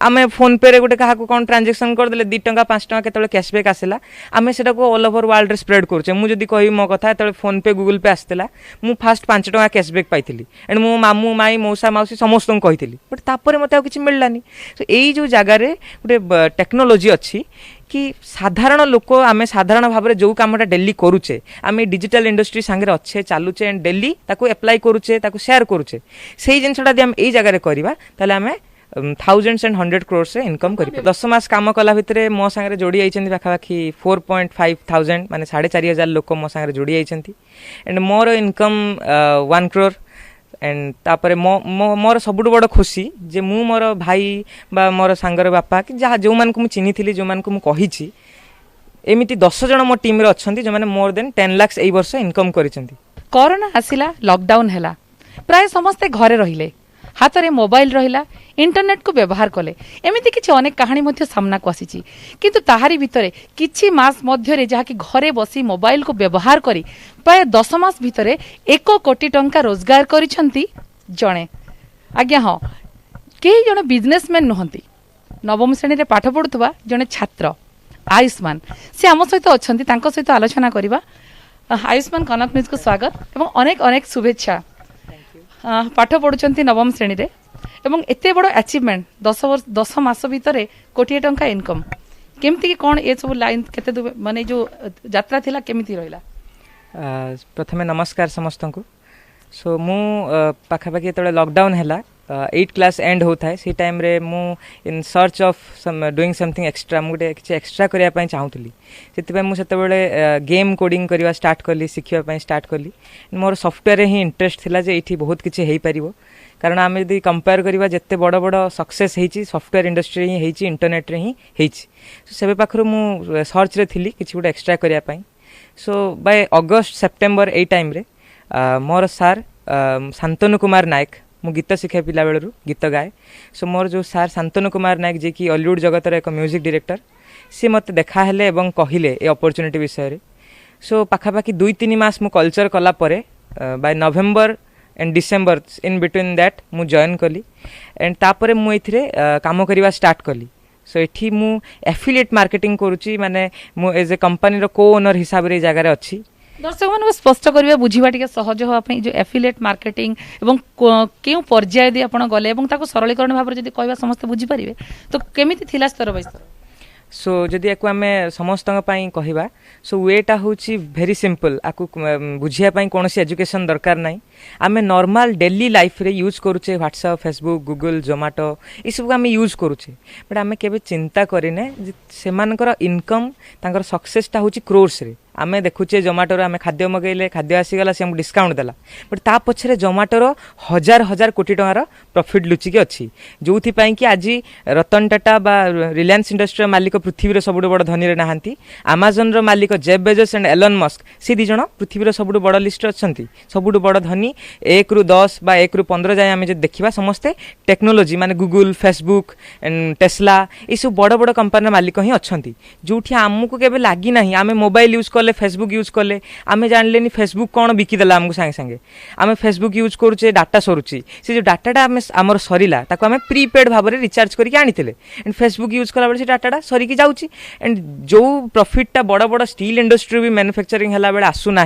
आम फोन पे रे गोटे क्या कौन ट्रांजेक्शन करदे 2 टंका 5 टंका केतले कैशबैक आसला आम से ऑल ओवर वर्ल्ड रे स्प्रेड करुचे मुझे कह मो कथा जो फोन पे गूगल पे आसला मु फास्ट 5 टंका कैशबैक पाई एंड मो मामू माई मौसा मौसी समस्त कही बट तापर मत किसी मिललानी तो यही जो जगार गोटे टेक्नोलोजी अच्छी कि साधारण लोक आम साधारण भाव में जो कमटा डेली करुचे आम डिजिटल इंडस्ट्री सांगे अच्छे चलुचे एंड डेली ताको एप्लाई करुचे ताको शेयर करुचे से जिनसा यदि आम यही जगह करवा ताले आम थाउजेंड्स एंड 100 crores से इनकम कर 10 मास काम कला भितर मो सांगे जोड़ी आई पाखापाखि 4.5 थाउजेंड माने 4,500 लोक मो सांगे जोड़ी आई and more income 1 crore and तापर मोर सबुठ बड़ खुशी जे मु मोर भाई बा मोर सांगर बापा कि जहाँ जो मान को मु चिन्ही थी जो मान को मु कही एमिति 10 जन मो टीम रे अछंती जो माने मोर देन 10 lakhs एई वर्ष इनकम करिसेंती। कोरोना आसिला लॉकडाउन हैला प्राय समस्ते घरे रहिले हाथ में मोबाइल रहिला इंटरनेट को व्यवहार कले एमिति किछि अनेक कहानी मध्य सामना को आसीची किंतु ताहारी भितरे किछि मास मध्य रे जहा कि घरे बसी मोबाइल को व्यवहार करी प्राय 10 मास भितरे 1 कोटी टंका रोजगार करिसंती जणे आज्ञा हाँ कई जने बिजनेसमैन नुहंती नवम श्रेणी रे पाठ पढुथबा जने छात्र आयुष्मान से आम सहित अच्छंती तांको सहित आलोचना करबा। आयुष्मान कनक न्यूज को स्वागत एवं अनेक अनेक शुभेच्छा। पाठ पढ़ुंट नवम श्रेणी रे एवं एते बड़ अचीवमेंट 10 मास भितर कोटी टंका इनकम केमती कौन ये सब लाइन केते माने जो यात्रा थिला केमिति रहिला। प्रथमे नमस्कार समस्त को सो मु पाखापाखि जो लॉकडाउन है 8 क्लास एंड होता है सी टाइम रे मु in search of doing something extra मुझे किसी एक्स्ट्रा करने चाहूली से मुझे गेम कोडिंग करवा स्टार्ट कली शिखापी स्टार्ट कली मोर सॉफ्टवेयर ही इंटरेस्ट थिला जे ये बहुत किसी हो पार कारण आम यदि कंपेयर करवा जिते बड़ बड़ सक्सेस होती सॉफ्टवेयर इंडस्ट्री ही होती इंटरनेट रे ही होती से पाखर मु सर्च रे थी किसी गोटे एक्स्ट्रा करने सो बाय अगस्त सेप्टेम्बर यही टाइम रे मोर सार शांतनु कुमार नायक मु गीत शिखे पिला बेलू गीत गाए सो मोर जो सार शांतनु कुमार नायक जे कि हॉलीवुड जगत एक म्यूजिक डायरेक्टर सी मत देखा हेले एवं कहले ए अपॉर्चुनिटी विषय रे सो पाखापाखि 2-3 मास मु कल्चर कला परे by November and December in between that मु जॉइन कली एंड तापरे मु एथिरे काम करवा स्टार्ट कली सो एठी मु एफिलिएट मार्केटिंग करूची माने मु एज ए कंपनी रो को ओनर हिसाब रे जगह रे अछि। दर्शक मान स्पष्ट करवा बुझीबा टिके सहज हो आपन जो एफिलिएट मार्केटिंग एवं केउ पर्याय दे आपण गले एवं ताको सरलीकरण भाव रे जदी कहबा समस्त बुझी परिबे तो केमिति थिला स्तर बाय स्तर सो जदि याकू आम समस्त कहवा सो वेटा हूँ भेरी सिंपल आपको बुझापी कौन एजुकेशन दरकार ना आम नॉर्मल डेली लाइफ रे यूज करुचे व्हाट्सएप फेसबुक गूगल जोमाटो ये सब आम यूज करुचे बट आम के चिंता करें से इनकम तांकर सक्सेसटा हूँ क्रोर्स रे आम देखुचे जोमाटोर आम खाद्य मगैले खाद्य आसीगला से हमको डिस्काउंट देला बट ता पछरे जोमाटोर हजार हजार कोटी टंकार प्रॉफिट लुचिकी अच्छी जो कि आज रतन टाटा बा रिलायंस इंडस्ट्री मालिक पृथ्वी सबुठ बड़ धनी नहांती अमेजन रो मालिक Jeff Bezos and Elon Musk सी दी जन पृथ्वी सबुठ बड़ लिस्ट अच्छा सबुठ बड़ धनी 1 ରୁ 10 बा 1 ରୁ 15 जाए आम देखा समस्ते टेक्नोलोजी माने गूगल फेसबुक एंड टेस्ला ये सब बड़ बड़ कंपनी मालिक ही अच्छा जो आमको केबे लागी ना आम मोबाइल यूज कले फेसबुक यूज कले आम जानले फेसबुक कौन बिकिदेला आमको सांगे सांगे आम फेसबुक यूज करुचे डाटा सरुची से जो डाटाटा आमर सरीला ताको आम प्रीपेड भाव में रिचार्ज करके आनी एंड फेसबुक यूज कला बेले से डाटाटा सरिकी जाउची एंड जो प्रॉफिटटा बड़ बड़ स्टील इंडस्ट्री भी मैन्युफैक्चरिंग हला बेले आसुना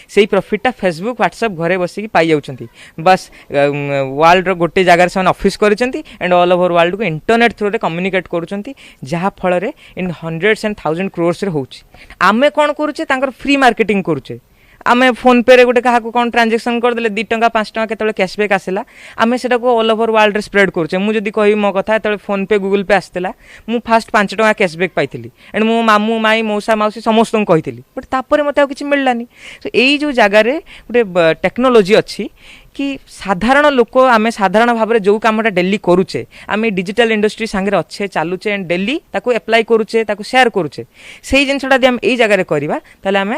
से प्रॉफिटटा फेसबुक व्हाट्सएप घरे बसिकी पाई जाउछंती बस वर्ल्ड रो गोटे जगह से ऑफिस करिसेंती एंड ऑल ओवर वर्ल्ड को इंटरनेट थ्रू रे कम्युनिकेट करुछंती जहा फल रे in hundreds and thousand crores रे होउची आमे कोन करुचे तांकर फ्री मार्केटिंग करुचे आम फोन पे रे गोटे क्या कौन ट्रांजेक्शन करदे 2 टंका 5 टंका केतले कैशबैक आसला आम से ऑल ओवर वर्ल्ड रे स्प्रेड करुचे मुझे कह मो कथा जो फोन पे गूगल पे आसला मु फास्ट 5 टंका कैशबैक पाई एंड मो मामू माई मौसा मौसी समस्त कही बट तापर मत किसी मिललानी तो यही जो जगार गोटे टेक्नोलोजी अच्छी कि साधारण लोक आम साधारण भाव में जो कमटा डेली करुचे आम डिजिटल इंडस्ट्री सांगे अच्छे चलुचे एंड डेली ताको एप्लाई करुचे ताको शेयर करुचे से जिनसा आम यही जगह करवा ताले आम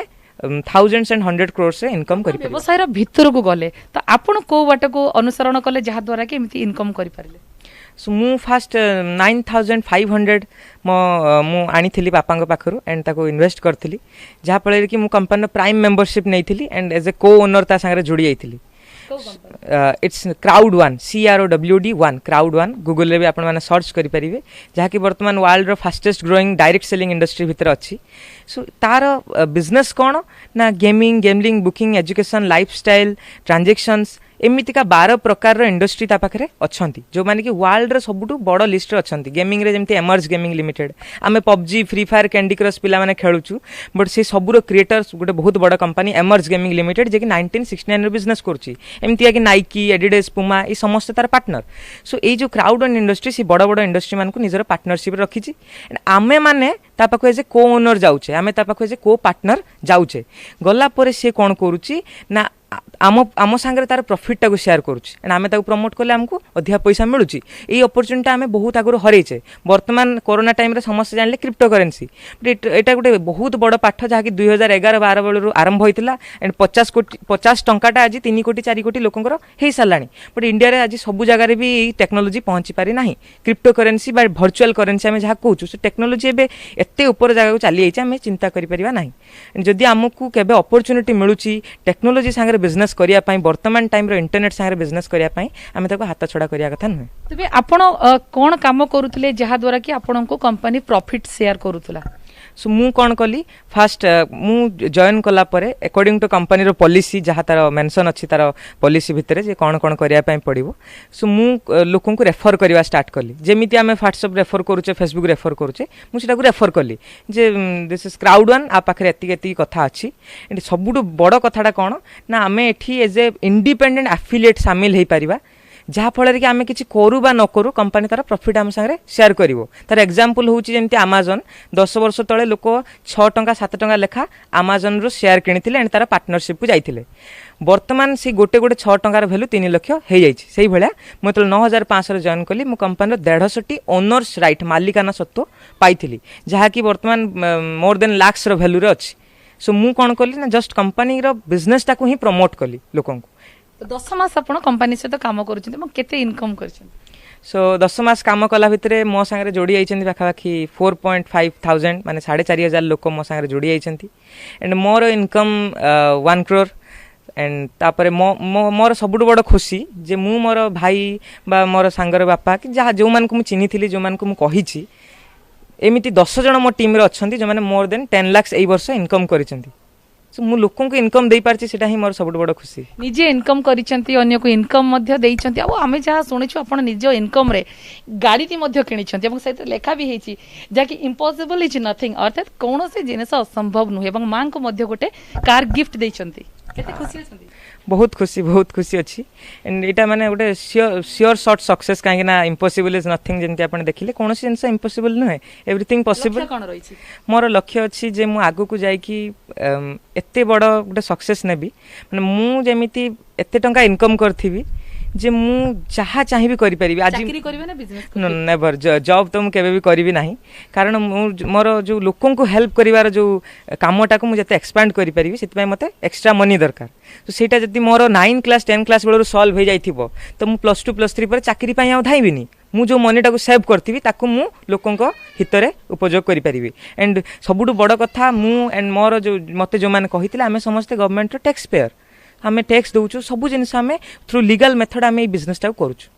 थाउजेंड्स एंड 100 crores से इनकम करि व्यवसाय भितर को गले तो आपण को बाट को अनुसरण कले जहा द्वारा के एमिति इनकम करि पारले सो मु फास्ट 9500 मु आनी थिली पापा पाखरु एंड ताको इन्वेस्ट करथिली जहा फल कि मु कंपनी प्राइम मेंबरशिप नहीं थिली एंड एज ए को ओनर ता संगे जोड़ी आइथिली it's crowd one CROWD1 crowd one Google रे भी आपण माने सर्च करि परिबे जहाँकि वर्तमान वर्ल्ड रो fastest growing direct selling industry भितर अच्छी सो तार बिजनेस कौन ना gaming booking education lifestyle transactions एमितिका 12 प्रकार इंडस्ट्री ता पाखरे अछंती जो माने कि वर्ल्ड रो सबुटु बड़ लिस्ट रे अछंती गेमिंग रे जेमति एमर्ज गेमिंग लिमिटेड आमे PUBG free fire candy crush पिला माने खेलुचु बट से सबुरो क्रिएटर्स गोटे बहुत बड़ कंपनी एमर्ज गेमिंग लिमिटेड जे कि 1969 रे बिजनेस करछि एमितिया कि नाइकी एडिडास पुमा ई समस्त तार पार्टनर सो ए जो क्राउड एंड इंडस्ट्री से बड़ बड़ इंडस्ट्री मान को निजर पार्टनरशिप रे रखिछि आमे माने ता पाखो एज को ओनर जाउछे आमे ता पाखो एज को पार्टनर जाउछे गला परे से कोन करूछि ना आम सांगे तार प्रॉफिट टाको शेयर करुच्छे एंड आमे ताको प्रमोट कले हमको अधिक पैसा मिलुची ए अपॉर्चुनिटी आमे बहुत आगु हरैछे वर्तमान कोरोना टाइम रे समस्त जानले क्रिप्टो करेंसी बट एटा गोटे बहुत बड़ पाठ जहा कि 2011-12 बेलू आरंभ होइतिला एंड 50 टंकाटा आज 3 कोटी 4 कोटी लोकंकर हे सालानी बट इंडिया रे आज सब जगह रे भी टेक्नोलॉजी पहुंची पारि नाही क्रिप्टो करेंसी बा वर्चुअल करेंसी आमे जहा कहूछु से टेक्नोलॉजी एबे एते ऊपर जगह को चली आइछ आमे चिंता करि परिबा नाही जदि हमकु केबे अपॉर्चुनिटी मिलुची टेक्नोलॉजी सांगे बिजनेस करिया पई वर्तमान टाइम रो इंटरनेट सांगे बिजनेस करिया पई आमे ताको हाथ छडा करिया कथा नुहे तबे आपण कोन काम करूतले जहा द्वारा कि आपण को कंपनी प्रॉफिट शेयर करूतला सो मु कौन कली फास्ट मु जॉइन कला परे अकॉर्डिंग टू कंपनी रो पॉलिसी जहाँ तार मेंशन अच्छी तार पॉलिसी भितर जे कौन कौन करिया पई पड़िबो सो मु लोकन को रेफर करवा स्टार्ट कली जेमिति आमे व्हाट्सएप रेफर करूचे फेसबुक रेफर करूचे मु सेटा को रेफर कली जे दिस इज क्राउड वन आ पाखरे एति कथा अछि एंड सबुटु बड़ कथाटा कौन ना आमे एठी एज ए इंडिपेंडेंट एफिलिएट शामिल हे परिबा जहाँ फल कि आम कि करूँ बा न करूँ कंपनी तार प्रॉफिट आम सागे शेयर करिवो तार एग्जांपल होची जेमति अमेज़न 10 वर्ष तले लोक 6 टंका 7 टंका लेखा अमेज़न रो शेयर किनिथिले एंड तार पार्टनरशिप को जाइथिले वर्तमान से गोटे 6 टंकार वैल्यू 3 लाख हो जाइछि सेही भलिया मु तो 9500 रे जॉइन कली मु कंपनी रो 150 ओनर्स राइट मालिकाना सत्व पाइथिली जहाँ कि वर्तमान मोर देन लाख्स रो वैल्यू रे अछि सो मु कोन कली ना जस्ट कंपनी रो बिजनेस टाको ही प्रमोट कली लोकन को 10 मास आपण कंपनी से तो काम करूछन म केते इनकम करछन सो 10 मास काम कला भितरे मो संगे जोड़ी आइछन्ती पाखापाखी 4.5,000 माने 4,500 लोक मो संगे जोड़ी आइछन्ती and more income 1 crore and तापरे मोर सबुठ बड़ खुशी जे मु मोर भाई बा मोर सांगर बापा कि जहाँ जो मान को मु चिन्हिथिली जो मान को मु कहिछि एमिति 10 जण मो टीम रे अछन्ती जो माने मोर देन 10 लाख एई वर्ष इनकम करिसन्ती सो मु लोकन को इनकम देई पारछि सेटा ही मोर सबुठ बड़ खुशी निजे इनकम करिसन्ती अन्य को इनकम मध्य देइसन्ती आ आमे जहा सुनिछु आपण निजे इनकम रे गाड़ी ती मध्य किनिसन्ती एवं सहित लेखा भी हेछि जाकि इम्पॉसिबल इज नथिंग अर्थात कोनोसे जिनिस असंभव नुहे एवं मां को मध्य गोटे कार गिफ्ट देइसन्ती केते खुशी अछन्ती बहुत खुशी अच्छी एंड एटा माने गोटे श्योर शॉर्ट सक्सेस काहे ना इम्पॉसिबल इज नथिंग जेंति आपण देखिले कोनोसी जिनिस इम्पॉसिबल नुहे एवरीथिंग पॉसिबल कोन रहिछि मोर मोर लक्ष्य अच्छी जे मु आगु को जाई कि एते बड़ गोटे सक्सेस नेबी माने मु जेमिति एते टंका इनकम करथिबी जे मु जहाँ चाहिए भी करि परिबी आज चाकरी करबे ना बिजनेस नेवर जॉब तो मु केबे भी करबी नाही कारण मोर जो लोकन को हेल्प करिवार जो कामटा को मु जते एक्सपांड करि परिबी सेति मते एक्स्ट्रा मनी दरकार तो सेटा जति मोर 9 क्लास 10 क्लास बेलर सॉल्व हो जाइथिबो तो मु +2 +3 पर चाकरी पई आ धाइबिनी मु जो मनीटा को सेव करथिबी ताको मु लोकन को हितरे उपयोग करि परिबी एंड सबुटु बड़ कथा मु एंड मोर जो मते जो माने कहितिले आमे समस्त गवर्नमेंट रो टैक्स पेयर आमे टैक्स दउछु सब जिनिस आमे थ्रू लीगल मेथड आमे ए बिजनेस टा करूछु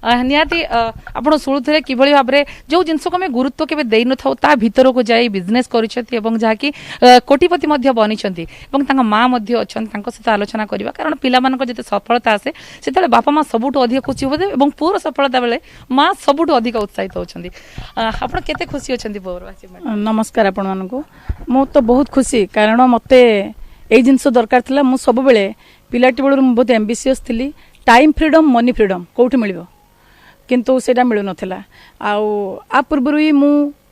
निहाती आपण शुणुले किभଳି भाबरे जो जिनस को हमें गुरुत्व केबे देई न थाउ ता भीतर को जाई बिजनेस करिसथि एवं जाकी कोटिपति मध्य बनिसथि एवं तांका मां मध्य अछन तांको सहित आलोचना करबा कारण पिला मानको जते सफलता आसे सेतले बापा मां सबुटो अधिक खुशी होबे एवं पूरा सफलता बेले मां सबुटो अधिक उत्साहित होछन्ती आपण केते खुशी अछन्ती पूरा नमस्कार आपण मानको मो तो बहुत खुशी कारण मते ए जिनस दरकार थिला मु सब बेले पिलाटी बेलु बहुत एम्बिशियस थिली टाइम फ्रीडम मनी फ्रीडम कोठी मिलिबो किंतु सेटा मिलु नथिला आ पूर्व ही मु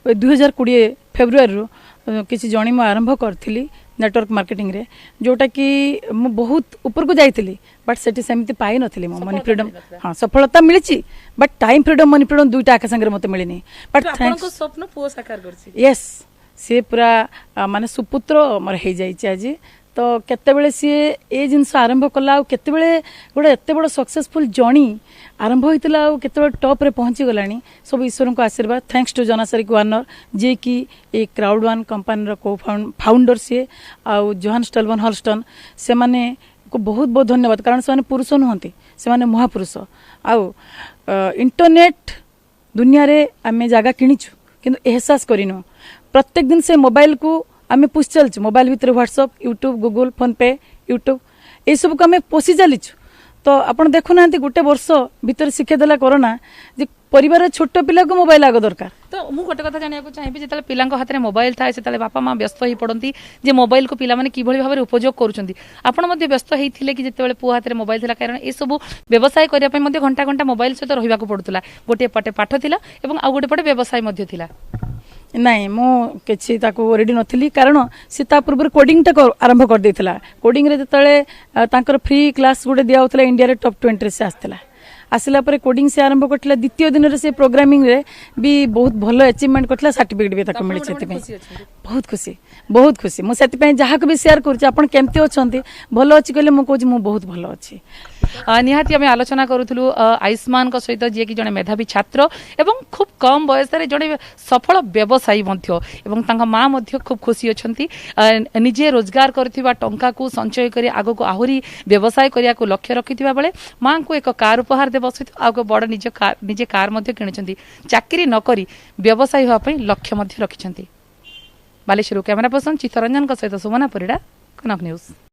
2020 फेब्रुआरी किसी जणी मु आरंभ करथिली नेटवर्क मार्केटिंग रे जोटा कि मु बहुत ऊपर को जाइथिली बट सेठी सेमिति पाई नथिली मो मनी फ्रीडम हां सफलता मिलिची but time freedom money freedom दुईटा आका संगे मते मिलिनी बट आपन को स्वप्न पो साकार करछि यस से पूरा माने सुपुत्र मोर हे जाइछि आज तो केतेबेले सी ए जिनस आरंभ कला केतेबेले गोटे एते बड़ सक्सेसफुल जर्नी आरंभ होइतिला केतेबेले टॉप रे पहुंची गलानी सब ईश्वर को आशीर्वाद थैंक्स टू जनासरिक वार्नर जे कि ए क्राउड वन कंपनी रो को फाउंडर से जोहान स्टलवन हॉलस्टन से माने को बहुत बहुत धन्यवाद कारण से पुरुष नुहति से महापुरुष आउ इंटरनेट दुनिया रे आम जगह किणीचु किंतु एहसास करिनु प्रत्येक दिन से मोबाइल को आम पुष चलचु मोबाइल भितर व्हाट्सएप यूट्यूब गूगल फोन पे यूट्यूब ये सब को आम पोषि चलीचु तो आपड़ देखुना गोटे वर्ष भितर शिक्षा देला कोरोना जे परिवार छोट पिला को मोबाइल आग दरकार तो मु गोटे कथा जानिया चाहिए जिते पिला हाथ में मोबाइल थाए से बापा माँ व्यस्त हो पड़ती जे मोबाइल को पिला कि भाव में उपयोग करुँच आपण व्यस्त होते कि जिते पुआ हाथ में मोबाइल था कारण ये सब व्यवसाय करने घंटा घंटा मोबाइल सहित रहा पड़ूला गोटे पटे पाठ थिला एवं आउ गोटे पटे व्यवसाय थिला नाई मु किसी रेडी नथली कारण सी पूर्व कोडिंग टा आरंभ कर देथिला कोडिंग रे जतले तांकर फ्री क्लास गुडे दिया होतला इंडिया रे टॉप 20 से आस्तला आसला पर कोडिंग से आरंभ करथिला द्वितीय दिन रे से प्रोग्रामिंग रे भी बहुत भलो अचीवमेंट करथिला सर्टिफिकेट भी ताको मिली सेति पे बहुत खुशी मु सेति पे जहा को भी शेयर करछि आपण केमते अछंती भलो अछि कहले मु कहछि मु बहुत भलो अछि निहाती आम आलोचना करूँ आयुष्मान सहित जी कि जड़े मेधावी छात्र एवं खूब कम बयस जड़े सफल व्यवसायी माँ खूब खुशी अच्छा निजे रोजगार करथिबा टंका को संचय कर आग को आहरी व्यवसाय करने को लक्ष्य रखिथिबा बेले माँ को एक कार उपहार देव सहित आग बड़ निजे कार किणी चाकरी नकरी व्यवसायी होगापी लक्ष्य रखिंट बालेश्वर कैमरा पर्सन चित्तरंजन सहित सुमना परिड़ा कनक न्यूज।